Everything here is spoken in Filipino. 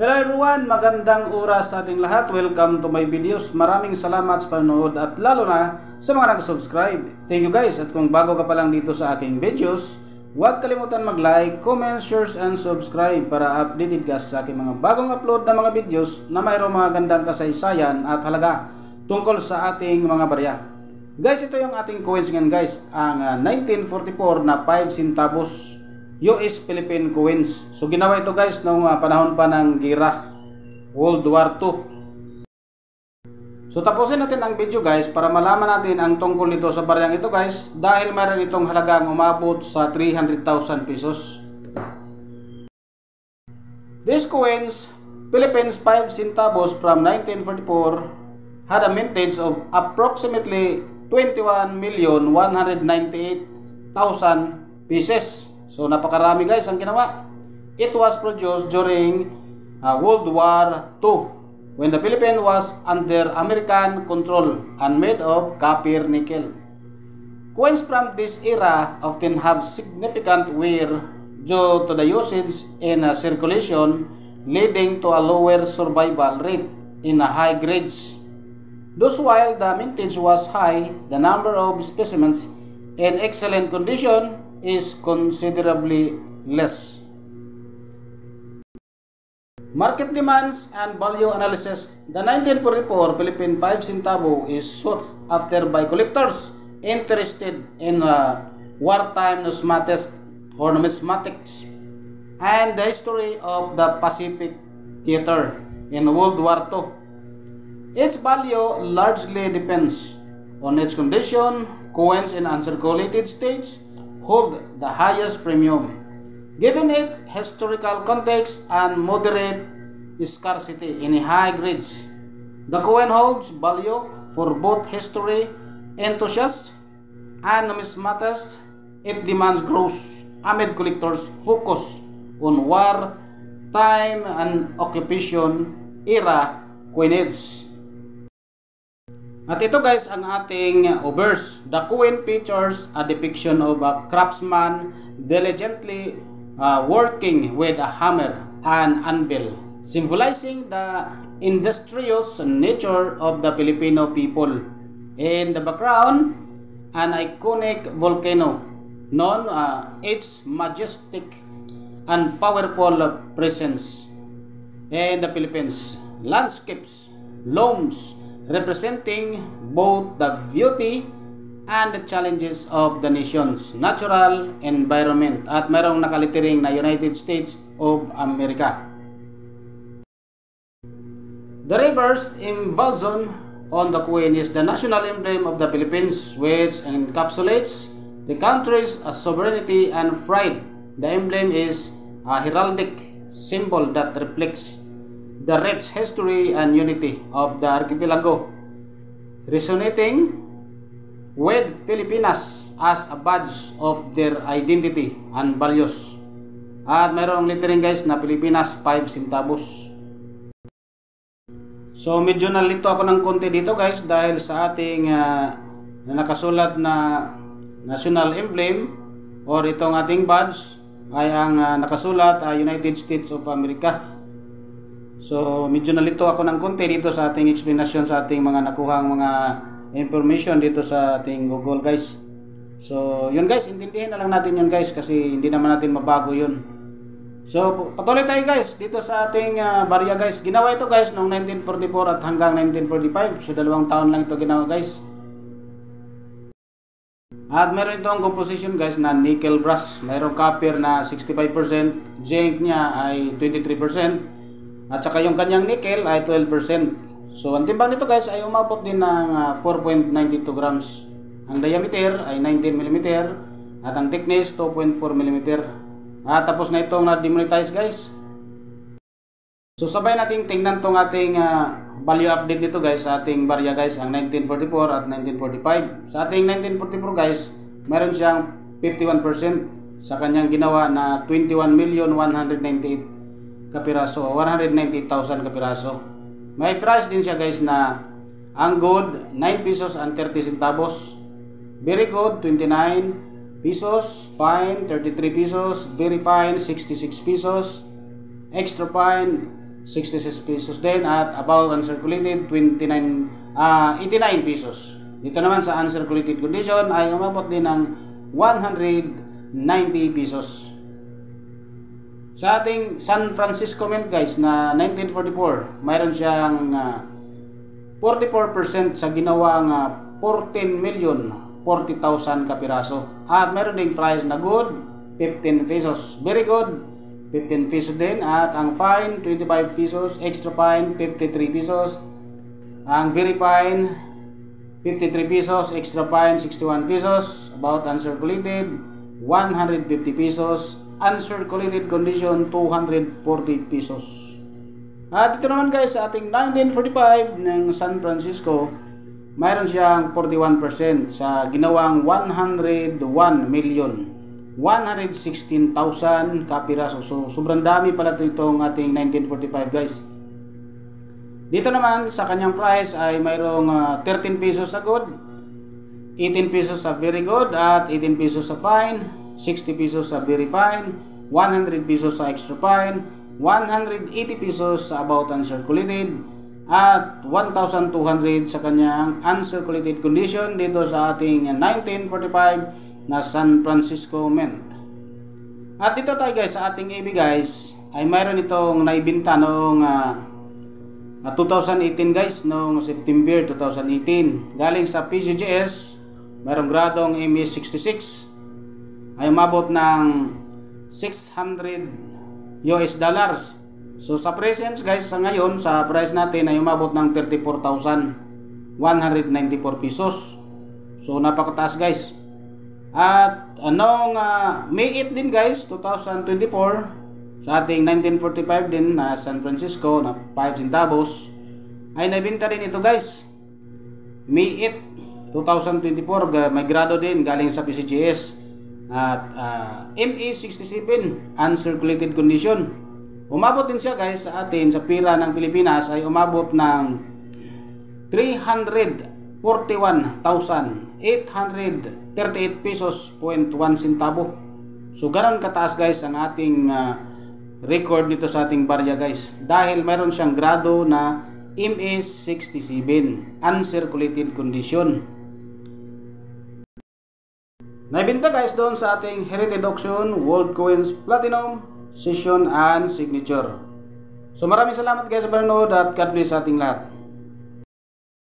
Hello everyone, magandang oras sa ating lahat. Welcome to my videos. Maraming salamat sa panonood at lalo na sa mga nag-subscribe. Thank you guys. At kung bago ka pa lang dito sa aking videos, huwag kalimutan mag-like, comment, share, and subscribe para updated ka sa aking mga bagong upload na mga videos na mayroong mga gandang kasaysayan at halaga tungkol sa ating mga barya. Guys, ito yung ating coins ngayon guys, ang 1944 na 5 centavos US-Philippine coins. So ginawa ito guys noong panahon pa ng gera World War II. So tapusin natin ang video guys para malaman natin ang tungkol nito sa baryang ito guys, dahil mayroon itong halagang umabot sa 300,000 pesos. These coins, Philippines 5 centavos from 1944, had a mintage of approximately 21,198,000 pieces. So napakarami guys ang ginawa. It was produced during World War II when the Philippines was under American control and made of copper nickel. Coins from this era often have significant wear due to the usage in circulation, leading to a lower survival rate in high grades. Thus, while the mintage was high, the number of specimens in excellent condition is considerably less. Market demands and value analysis. The 1944 Philippine 5 centavo is sought after by collectors interested in wartime numismatics or numismatics and the history of the Pacific Theater in World War II. Its value largely depends on its condition. Coins in uncirculated stage hold the highest premium, given its historical context and moderate scarcity in high grades. The coin holds value for both history enthusiasts and numismatists. Its demand grows amid collectors' focus on war time and occupation era coinage. At ito guys ang ating obverse. The coin features a depiction of a craftsman diligently working with a hammer and anvil, symbolizing the industrious nature of the Filipino people. In the background, an iconic volcano known its majestic and powerful presence in the Philippines. Landscapes, lawns, representing both the beauty and the challenges of the nation's natural environment, at mayroong nakalitiring na United States of America. The reverse emblazon on the coin is the national emblem of the Philippines, which encapsulates the country's sovereignty and pride. The emblem is a heraldic symbol that reflects the rich history and unity of the archipelago, resonating with Filipinas as a badge of their identity and values. At mayroong lettering guys na Pilipinas 5 centavos. So medyo nalito ako ng konti dito guys dahil sa ating na nakasulat na national emblem or itong ating badge ay ang nakasulat United States of America. So medyo nalito ako ng konti dito sa ating explanation sa ating mga nakuhang mga information dito sa ating Google guys. So yun guys, intindihin na lang natin yun guys kasi hindi naman natin mabago yun. So patuloy tayo guys dito sa ating barya guys. Ginawa ito guys noong 1944 at hanggang 1945. So 2 taon lang ito ginawa guys. At meron itong composition guys na nickel brass. Mayroong copper na 65%, zinc niya ay 23%. At saka yung kanyang nickel ay 12%. So ang timbang nito guys ay umabot din ng 4.92 grams. Ang diameter ay 19 mm at ang thickness 2.4 mm. At tapos na itong na-demonetize guys. So sabay nating tingnan tong ating value update nito guys sa ating barya guys, ang 1944 at 1945. Sa ating 1944 guys, mayroon siyang 51% sa kanyang ginawa na 21,198,000 kapiraso, 190,000 kapiraso. May price din siya guys na ang good 9 pesos and 30 centavos, very good 29 pesos, fine 33 pesos, very fine 66 pesos, extra fine 66 pesos din, at about uncirculated 89 pesos. Dito naman sa uncirculated condition ay umabot din ng 190 pesos. Sa ating San Francisco Mint guys na 1944, mayroon siyang 44% sa ginawang 14,040,000 kapiraso. At mayroon ding price na good, 15 pesos. Very good, 15 pesos din. At ang fine, 25 pesos. Extra fine, 53 pesos. Ang very fine, 53 pesos. Extra fine, 61 pesos. About uncirculated, 150 pesos. Uncirculated condition, 240 pesos. At dito naman guys, sa ating 1945 ng San Francisco, mayroon siyang 41% sa ginawang 101,116,000 kapiraso. So sobrang dami pala itong ating 1945 guys. Dito naman sa kanyang price ay mayroong 13 pesos sa good, 18 pesos sa very good, at 18 pesos sa fine, 60 pesos sa very fine, 100 pesos sa extra fine, 180 pesos sa about uncirculated, at 1,200 sa kanyang uncirculated condition dito sa ating 1945 na San Francisco Mint. At dito tayo guys sa ating AB guys, ay mayroon itong naibinta noong 2018 guys, noong September 2018. Galing sa PCGS, mayroong gradong MS 66, ay umabot ng $600. So sa presence guys, sa ngayon sa price natin ay umabot ng 34,194 pesos. So napakataas guys. At anong May 8 din guys, 2024, sa ating 1945 din na San Francisco na 5 centavos, ay nabinta din ito guys. May 8, 2024, may grado din galing sa PCGS. At ME67 uncirculated condition, umabot din siya guys sa atin sa pira ng Pilipinas ay umabot ng 341,838 pesos 0.1 centavo. So ganoon kataas guys ang ating record nito sa ating barya guys, dahil mayroon siyang grado na ME67 uncirculated condition. Naibinta guys doon sa ating Heritage Auction, World Coins Platinum, Session and Signature. So maraming salamat guys sa panonood at God bless sa ating lahat.